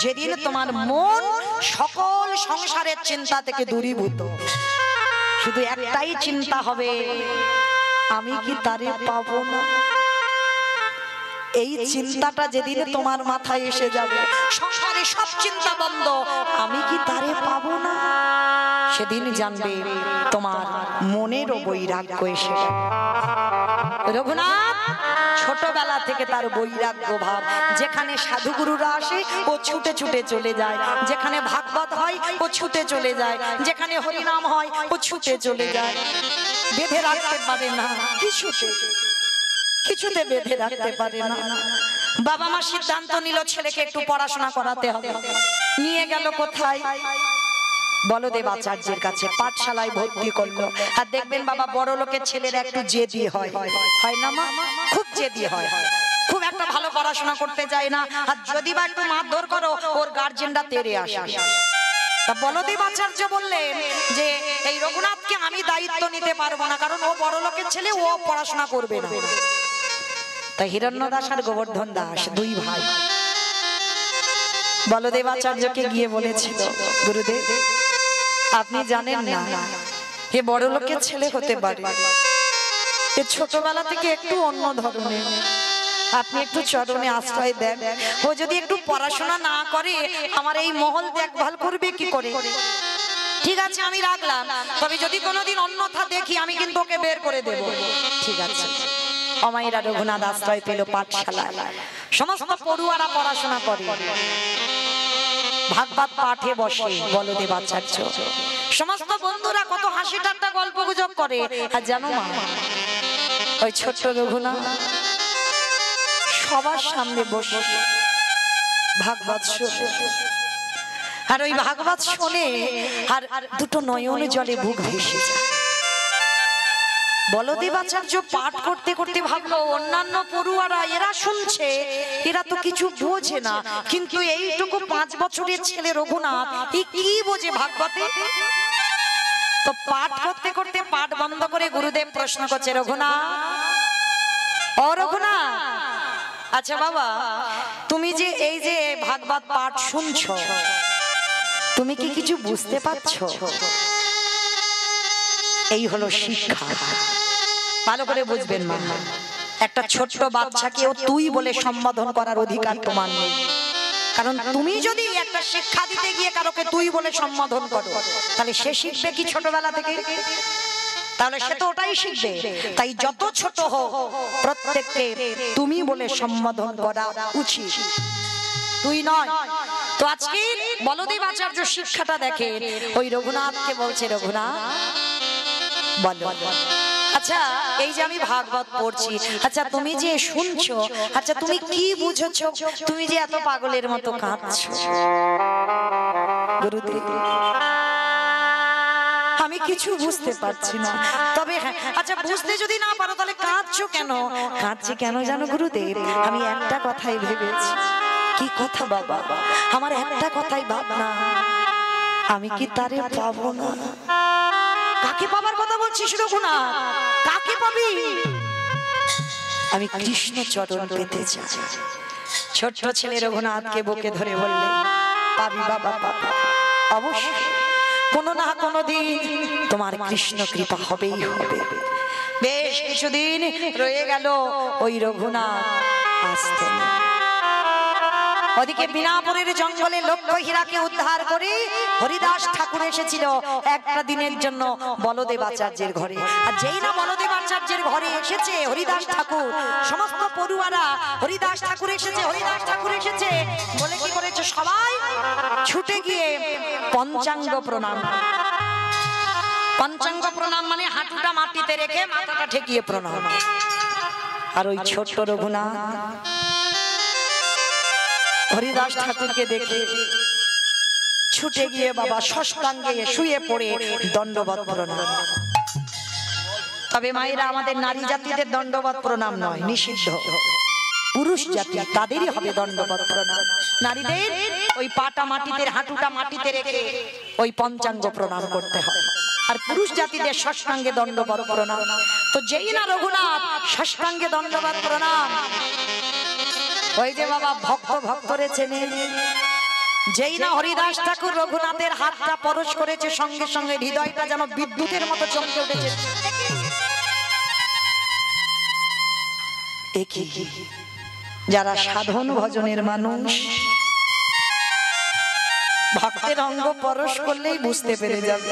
যেদিন তোমার মন সকল সংসারের চিন্তা থেকে দূরীভূত, শুধু একটাই চিন্তা হবে, আমি কি তারে পাবো না। এই চিন্তাটা যেদিন তোমার মাথায় এসে যাবে, সংসারে সব চিন্তা বন্ধ, আমি কি তারে পাবো না, সেদিন জানবে তোমার মনেরও বৈরাগ্য এসে যাবে। রঘুনাথ ছোটবেলা থেকে তার বৈরাগ্য ভাব, যেখানে সাধুগুরুরা আসে ও ছুটে ছুটে চলে যায়, যেখানে ভাগবত হয় ও ছুটে চলে যায়, যেখানে হরিনাম হয় ও ছুটে চলে যায়। বেঁধে রাখতে পারে না, কিছুতে বেঁধে রাখতে পারে না। বাবা মা সিদ্ধান্ত নিল ছেলেকে একটু পড়াশোনা করাতে হবে। নিয়ে গেল কোথায়? বলদেব আচার্যের কাছে, পাঠশালায় ভর্তি করলো। আর দেখবেন বাবা, বড় লোকের ছেলেরা একটু জেদি হয়, হয় না মা? খুব জেদি হয়, খুব একটা ভালো পড়াশোনা করতে চায় না। আর যদি বা একটু মারধর করো, ওর গার্জেনরা তেড়ে আসে। তা বলদেব আচার্য বললেন যে এই রঘুনাথকে আমি দায়িত্ব নিতে পারবো না, কারণ ও বড় লোকের ছেলে, ও পড়াশোনা করবে না। তাই হিরণ্য দাস আর গোবর্ধন দাস দুই ভাই বলদেব আচার্যকে গিয়ে বলেছিল, গুরুদেব আপনি জানেন না, এ বড় লোকের ছেলে হতে পারে, এ ছোটবেলা থেকে একটু অন্য ধরনের, আপনি একটু চরণে আশ্রয় দেন। ও যদি একটু পড়াশোনা না করে, আমার এই মহল দেখভাল করবে কি করে? ঠিক আছে আমি রাখলাম, তবে যদি কোনোদিন অন্যথা দেখি, আমি কিন্তু ওকে বের করে দেব। ঠিক আছে। অমায়েরা রঘুনাথ আশ্রয় পেল পাঠশালায়। সমস্ত পড়ুয়ারা পড়াশোনা করে, ভাগবত পাঠে বসে বলদেব আচার্য। সমস্ত বন্ধুরা কত হাসি ঠাট্টা গল্প গুজব করে। আর জানো মা, ওই ছোট্ট রঘুনাথ সবার সামনে বসে ভাগবত শোনে। আর ওই ভাগবত শোনে, আর দুটো নয়ন জলে বুক ভেসে যায়। বলদেব আচার্য পাঠ করতে করতে ভাবলো, অন্যান্য পড়ুয়ারা এরা শুনছে, এরা তো কিছু বোঝে না, কিন্তু এইটুকু 5 বছরের ছেলে রঘুনাথ, এ কি বোঝে ভাগবতে? তো পাঠ করতে করতে পাঠ বন্ধ করে গুরুদেব প্রশ্ন করছে, রঘুনাথ, ও রঘুনাথ, আচ্ছা বাবা, তুমি যে এই যে ভাগবত পাঠ শুনছো, তুমি কি কিছু বুঝতে পারছো? এই হলো শিক্ষা। ভালো করে বুঝবেন মা, একটা ছোট্ট বাচ্চাকেও তুই বলে সম্বোধন করার অধিকার তোমার নেই। কারণ তুমি যদি একটা শিক্ষা দিতে গিয়ে কারোকে তুই বলে সম্বোধন করো, তাহলে সে শিখবে কি ছোটবেলা থেকে? তাহলে সে তো ওটাই শিখবে। তাই যত ছোট হোক, প্রত্যেককে তুমি বলে সম্বোধন করা উচিত, তুই নয়। তো আজকে বলদেব আচার্য শিক্ষাটা দেখে, ওই রঘুনাথকে বলছে, রঘুনাথ বলো, আচ্ছা এই যে আমি ভাগবত পড়ছি, আচ্ছা তুমি যে শুনছো, আচ্ছা তুমি কি বুঝেছো? তুমি যে এত পাগলের মতো কাঁদছো? গুরুদেব আমি কিছু বুঝতে পারছি না, তবে আচ্ছা বুঝতে যদি না পারো তাহলে কাঁদছো কেন? কাঁদছি কেন জানো গুরুদেব? আমি একটা কথাই ভেবেছি। কি কথা বাবা? আমার একটা কথাই ভাবনা, আমি কি তারে পাবো না? কাকে পাবার কথা বলছিস রঘুনাথ? কাকে পাবি? আমি কৃষ্ণ চরণ পেতে চাই। ছোট্ট ছেলে রঘুনাথকে বুকে ধরে বললে, পাবি বাবা, পাবি অবশ্যই, কোনো না কোনো দিন তোমার কৃষ্ণ কৃপা হবেই হবে। বেশ কিছুদিন রয়ে গেল, ওই রঘুনাথ আসতো না। ওদিকে বিনাপুরের জঙ্গলে লক্ষ্য হীরাকে উদ্ধার করে হরিদাস ঠাকুর এসেছিল একটা দিনের জন্য বলদেব আচার্যের ঘরে। আর যেই না বলদেব আচার্যের ঘরে এসেছে হরিদাস ঠাকুর, সমস্ত পড়ুয়ারা হরিদাস ঠাকুর এসেছে, হরিদাস ঠাকুর এসেছে বলে কি করেছে, সবাই ছুটে গিয়ে পঞ্চাঙ্গ প্রণাম। পঞ্চাঙ্গ প্রণাম মানে হাঁটুটা মাটিতে রেখে মাথাটা ঠেকিয়ে প্রণাম। আর ওই ছোট্ট রঘুনাথ হরিদাস ঠাকুরকে দেখে ছুটে গিয়ে বাবা ষষ্ঠাঙ্গে শুয়ে পড়ে দণ্ডবত প্রণাম। তবে মায়েরা, আমাদের নারী জাতিদের দণ্ডবত প্রণাম নয়, নিষিদ্ধ। পুরুষ জাতি তাদেরই হবে দণ্ডবত প্রণাম। নারীদের ওই পাটা মাটিতে, হাঁটুটা মাটিতে রেখে ওই পঞ্চাঙ্গ প্রণাম করতে হয়। আর পুরুষ জাতিদের ষষ্ঠাঙ্গে দণ্ডবত প্রণাম। তো যেই না রঘুনাথ ষষ্ঠাঙ্গে দণ্ডবত প্রণাম, ওই যে বাবা ভক্তরে চেনে, যেই না হরিদাস ঠাকুর রঘুনাথের হাতটা পরশ করেছে, সঙ্গে সঙ্গে হৃদয়টা যেন বিদ্যুতের মতো চমকে উঠেছে। যারা সাধন ভজনের মানুষ, ভক্তের অঙ্গ পরশ করলেই বুঝতে পেরে যাবে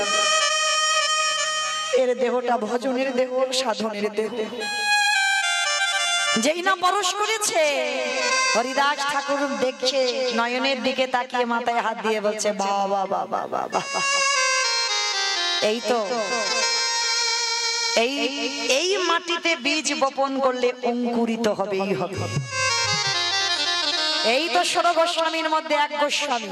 এর দেহটা ভজনের দেহ, সাধনের দেহ। যেই না পরশ করেছে, হরিদাস ঠাকুর দেখছে, নয়নের দিকে তাকিয়ে মাথায় হাত দিয়ে বলছে বাবা বাবা বাবা। এই তো এই মাটিতে বীজ বপন করলে অঙ্কুরিত হবেই হবে। এই তো 16 গোস্বামীর মধ্যে এক গোস্বামী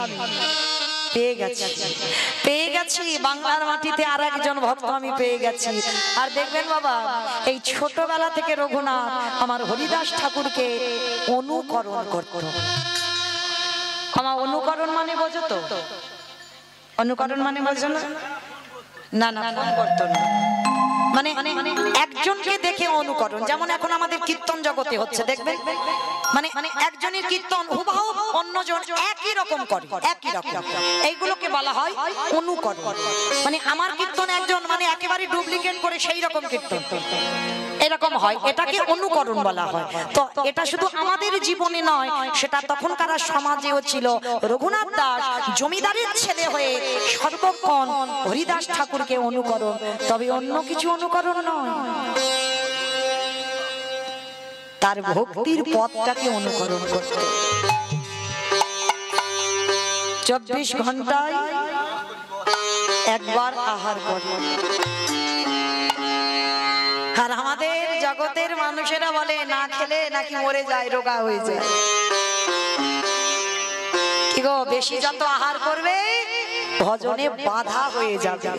পেয়ে গেছি বাংলার মাটিতে, আর একজন ভক্ত আমি পেয়ে গেছি। আর দেখবেন বাবা, এই ছোটবেলা থেকে রঘুনাথ আমার হরিদাস ঠাকুরকে অনুকরণ করত। আমার অনুকরণ মানে বোঝো তো? অনুকরণ মানে বোঝো না? না না, ফোন করতো না, মানে একজনকে দেখে অনুকরণ। যেমন এখন আমাদের কীর্তন জগতে হচ্ছে, দেখবেন মানে একজনের কীর্তন হুবহু অন্যজন একই রকম করে, একই রকম, এইগুলোকে বলা হয় অনুকরণ। মানে আমার কীর্তন একজন মানে একেবারে ডুপ্লিকেট করে সেই রকম কীর্তন এরকম হয়, এটাকে অনুকরণ বলা হয়। তো এটা শুধু আমাদের জীবনে নয়, সেটা তখনকার সমাজেও ছিল। রঘুনাথ দাস জমিদারের ছেলে হয়ে সর্বক্ষণ হরিদাস ঠাকুরকে অনুকরণ, তবে অন্য কিছু অনুকরণ নয়, তার ভক্তির পথটাকে অনুকরণ করত। 24 ঘন্টায় একবার আহার করে। আর আমাদের জগতের মানুষেরা বলে না খেলে নাকি মরে যায়, রোগা হয়ে যায়। কি গো, বেশি যত আহার করবে ভজনে বাধা হয়ে যাবে,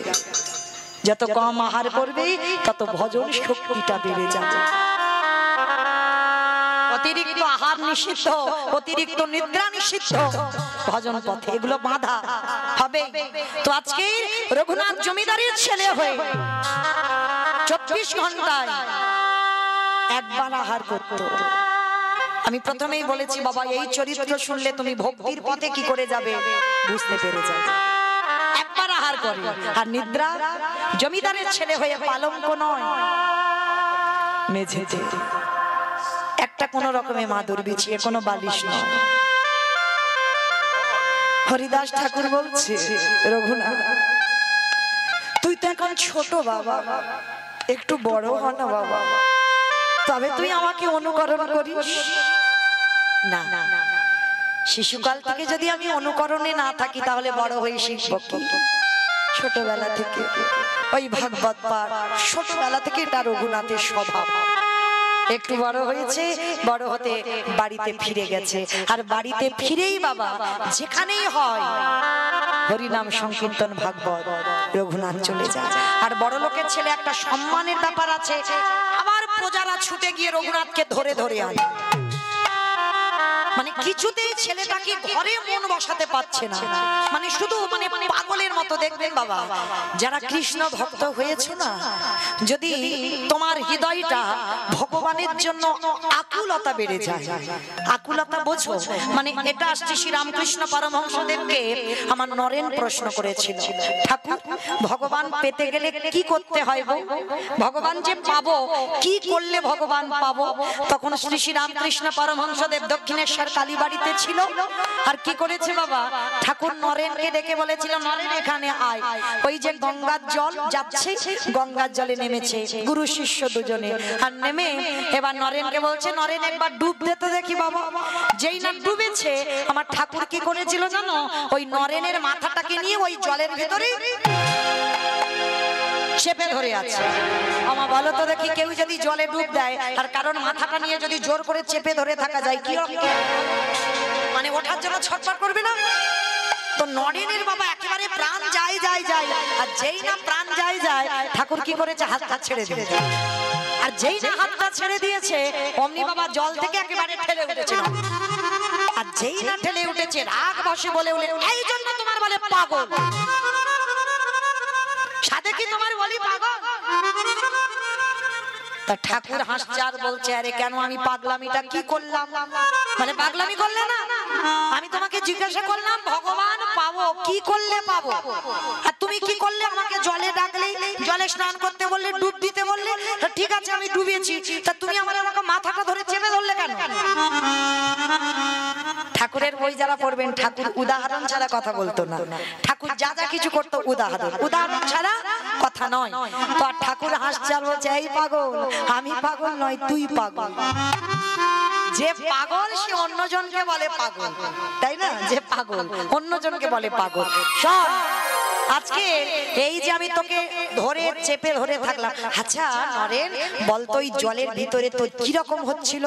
যত কম আহার করবে তত ভজন শক্তিটা বেড়ে যাবে। অতিরিক্ত আহার নিষিদ্ধ, অতিরিক্ত নিদ্রা নিষিদ্ধ, ভজন পথে এগুলো বাধা হবে। তো আজকে রঘুনাথ জমিদারের ছেলে হয়ে 24 ঘন্টায় একবার আহার করত। আমি প্রথমেই বলেছি বাবা, এই চরিত্র শুনলে তুমি ভক্তির পথে কি করে যাবে বুঝতে পেরে যাবে। একবার আহার করে, আর নিদ্রা জমিদারের ছেলে হয়ে পালঙ্ক নয়, মেঝেতে একটা কোন রকমে মাদুর বিছিয়ে, কোনো বালিশ নয়। হরিদাস ঠাকুর বলছে রঘুনাথ তুই তো এখন ছোট বাবা, একটু বড় হ না বাবা, তবে তুই আমাকে অনুকরণ করিস না। শিশুকাল থেকে যদি আমি অনুকরণে না থাকি তাহলে বড় হয়ে শিখব কি? ছোটবেলা থেকে ওই ভাগবত পাঠ, ছোটবেলা থেকে এটা রঘুনাথের স্বভাব। একটু বড় হয়েছে, বড় হতে বাড়িতে ফিরে গেছে, আর বাড়িতে ফিরেই বাবা যেখানেই হয় হরিনাম সংকীর্তন ভাগবত, রঘুনাথ চলে যায়। আর বড় লোকের ছেলে একটা সম্মানের ব্যাপার আছে, আবার প্রজারা ছুটে গিয়ে রঘুনাথকে ধরে ধরে আনে। মানে কিছুতেই ছেলেটাকে ঘরে মন বসাতে পারছে না, মানে শুধু মানে পাগলের মতো। দেখবেন বাবা, যারা কৃষ্ণ ভক্ত হয়েছে না, যদি তোমার হৃদয়টা ভগবানের জন্য আকুলতা বেড়ে যায়, আকুলতা বোঝো, মানে এটা শ্রী রামকৃষ্ণ পরমহংসদেবকে আমার নরেন প্রশ্ন করেছিল, ঠাকুর ভগবান পেতে গেলে কি করতে হয় গো? ভগবান যে পাবো, কি করলে ভগবান পাবো? তখন শ্রী রামকৃষ্ণ পরমহংসদেব দক্ষিণেশ্বর কালীবাড়িতে ছিল। আর কি করেছে বাবা, ঠাকুর নরেনকে ডেকে বলেছিল, নরেন এখানে আয়। ওই যে গঙ্গার জল যাচ্ছে, গঙ্গার জলে নেমেছে গুরু শিষ্য দুজনে। আর নেমে এবার নরেনকে বলছে, নরেন একবার ডুব দিতে দেখি বাবা। যেই না ডুবেছে, আমার ঠাকুর কি করেছিল জানো? ওই নরেনের মাথাটাকে নিয়ে ওই জলের ভেতরে চেপে ধরে আছে। আমার বলো তো দেখি, কেউ যদি জলে ডুব দেয় আর কারণ মাথাটা নিয়ে যদি জোর করে চেপে ধরে থাকা যায়, কি মানে ওঠার জন্য ছটফট করবে না? তো নরেনের বাবা একেবারে প্রাণ যায় যায় যায়, আর যেই না প্রাণ যায় ঠাকুর কি করেছে, হাতটা ছেড়ে দিয়েছে। আর যেই না হাতটা ছেড়ে দিয়েছে অমনি বাবা জল থেকে একেবারে ঠেলে উঠেছিল। আর যেই না ঠেলে উঠেছে রাগ বসে বলে এই জন্য তোমার বলে পাগল। সাথে কি তোমার বলি পাগল? তা ঠাকুর হাসছে আর বলছে, আরে কেন আমি পাগলামিটা কি করলাম? মানে পাগলামি করলে না, আমি তোমাকে জিজ্ঞাসা করলাম ভগবান পাবো, কি করলে পাবো? আর তুমি কি করলে? আমাকে জলে ডাকলে, জলে স্নান করতে বললে, ডুব দিতে বললে, ঠিক আছে আমি ডুবেছি, তা তুমি আমার আমাকে মাথাটা ধরে চেপে ধরলে কেন? ঠাকুরের বই যারা পড়বেন, ঠাকুর উদাহরণ ছাড়া কথা বলতো না। ঠাকুর যা যা কিছু করতো উদাহরণ ছাড়া কথা নয়। তো আর ঠাকুর হাসছে আর বলছে, এই পাগল, আমি পাগল নয়, তুই পাগল। যে পাগল সে অন্যজনকে বলে পাগল, তাই না? যে পাগল অন্যজনকে বলে পাগল। শোন, আজকে এই যে আমি তোকে ধরে চেপে ধরে থাকলাম, আচ্ছা নরেন বলতো ওই জলের ভিতরে তো কিরকম হচ্ছিল?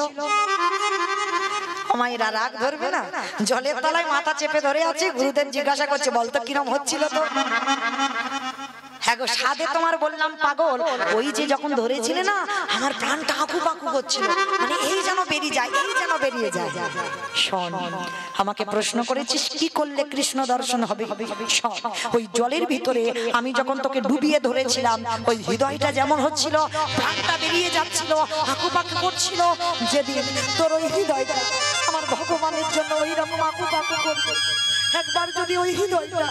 মায়েরা রাগ ধরবে না? জলের তলায় মাথা চেপে ধরে আছে, গুরুদেব জিজ্ঞাসা করছে বলতো কিরকম হচ্ছিল তো? হ্যাঁ গো, সাধে তোমার বললাম পাগল, ওই যে যখন ধরেছিলে না আমার প্রাণটা আঁকু পাকু করছিল, মানে এই যেন বেরিয়ে যায়, এই যেন বেরিয়ে যায়। শোন, আমাকে প্রশ্ন করেছিস কি করলে কৃষ্ণ দর্শন হবে? শোন, ওই জলের ভিতরে আমি যখন তোকে ডুবিয়ে ধরেছিলাম, ওই হৃদয়টা যেমন হচ্ছিল, প্রাণটা বেরিয়ে যাচ্ছিল, আঁকু পাকু করছিল, যেদিন তোর ওই হৃদয়টা আমার ভগবানের জন্য ওই রকম আঁকু পাকু করবে, একবার যদি ওই হৃদয়টা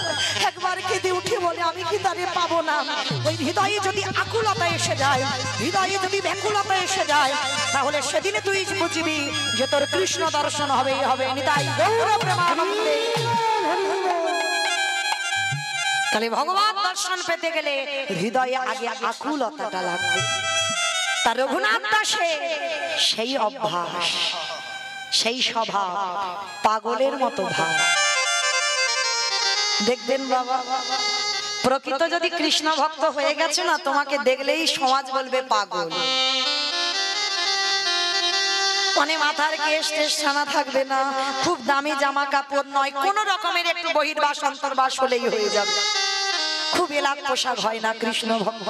একবার কেঁদে উঠে বলে আমি কি তারে পাবো না, ওই হৃদয়ে যদি আকুলতা এসে যায়, হৃদয়ে যদি ব্যাকুলতা এসে যায়, তাহলে সেদিনে তুই বুঝবি যে তোর কৃষ্ণ দর্শন হবে হবে। নিতাই গৌর প্রেমানন্দে। তাহলে ভগবান দর্শন পেতে গেলে হৃদয়ে আগে আকুলতাটা লাগবে। তার রঘুনাথ দাসে সেই অভ্যাস, সেই স্বভাব, পাগলের মতো ভাব। দেখবেন বাবা, প্রকৃত যদি কৃষ্ণ ভক্ত হয়ে গেছে না, তোমাকে দেখলেই সমাজ বলবে পাগল। মানে মাথার কেশ টেশ ছানা থাকবে না, খুব দামি জামা কাপড় নয়, কোন রকমের একটু বহির্বাস অন্তর্বাস হলেই হয়ে যাবে। খুব এলাক পোশাক হয় না কৃষ্ণ ভক্ত,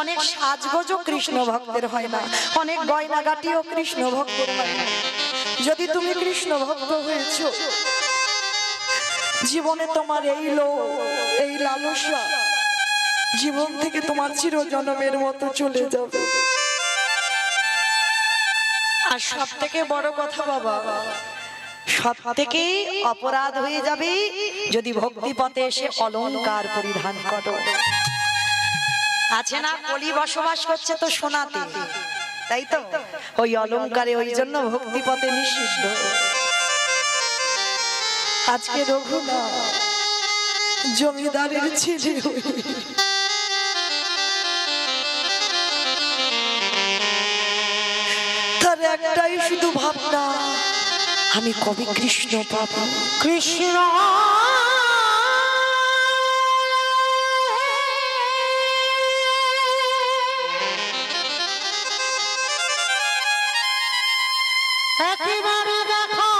অনেক সাজগোজও কৃষ্ণ ভক্তের হয় না, অনেক গয়নাগাটিও কৃষ্ণ ভক্তের হয় না। যদি তুমি কৃষ্ণ ভক্ত হয়েছো, জীবনে তোমার এই লোভ, এই লালসা জীবন থেকে তোমার চিরজন্মের মতো চলে যাবে। আর সব থেকে বড় কথা বাবা, সব থেকে অপরাধ হয়ে যাবে যদি ভক্তি পথে এসে অলংকার পরিধান করো। আছে না, কলি বসবাস করছে তো সোনাতে, তাই তো ওই অলংকারে, ওই জন্য ভক্তি পথে নিষিদ্ধ। আজকে রঘুনাথ জমিদারের ছেলে তার একটাই শুধু ভাবনা, আমি কবে কৃষ্ণ পাবো। কৃষ্ণ একেবারে দেখো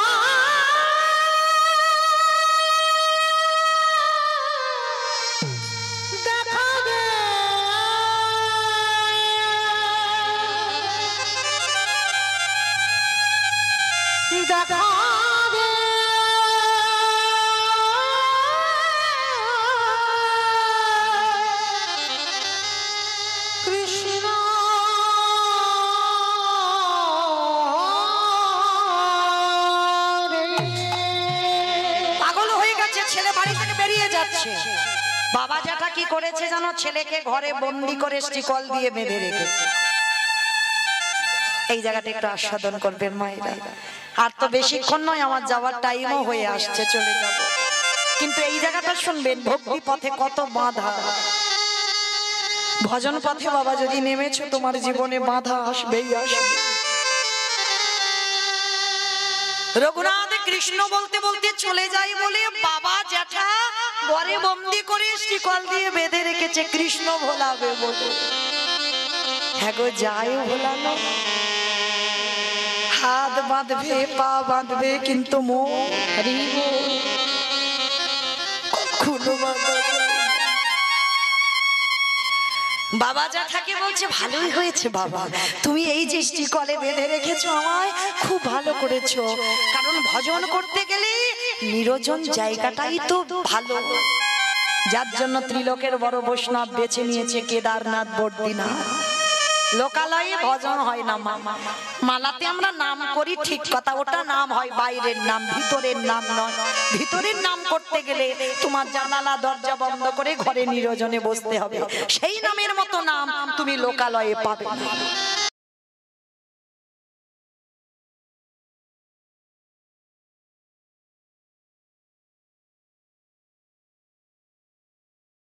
বাবা জ্যাঠা কি করেছে জানো? ছেলেকে ঘরে বন্দি করে স্টিকল দিয়ে বেঁধে রেখেছে। এই জায়গাটা একটু আস্বাদন করবেন মায়েরা। আর তো বেশিক্ষণ নয়, আমার যাওয়ার টাইমও হয়ে আসছে, চলে যাব। কিন্তু এই জায়গাটা শুনবেন, ভক্তি পথে কত বাধা। ভজন পথে বাবা যদি নেমেছো, তোমার জীবনে বাধা আসবেই আসবে। রঘুনাথ কৃষ্ণ বলতে বলতে চলে যায় বলে বাবা জ্যাঠা ঘরে বন্দি করে শিকল দিয়ে বেঁধে রেখেছে, কৃষ্ণ ভোলাবে বলে। হ্যাঁ গো, যায় ভোলানো, হাত বাঁধবে, পা বাঁধবে, কিন্তু মন কখনো বাঁধবে। বাবা যা থাকে বলছে ভালোই হয়েছে বাবা, তুমি এই যে কলে বেঁধে রেখেছো আমায়, খুব ভালো করেছো। কারণ ভজন করতে গেলে নিরজন জায়গাটাই তো ভালো, যার জন্য ত্রিলোকের বড় বৈষ্ণব বেছে নিয়েছে কেদারনাথ বদ্রীনাথ। লোকালয়ে ভজন হয় না মা, মালাতে আমরা নাম করি ঠিক কথা, ওটা নাম হয় বাইরের নাম, ভিতরের নাম নয়। ভিতরের নাম করতে গেলে তোমার জানালা দরজা বন্ধ করে ঘরে নিরজনে বসতে হবে, সেই নামের মতো নাম তুমি লোকালয়ে পাবে না।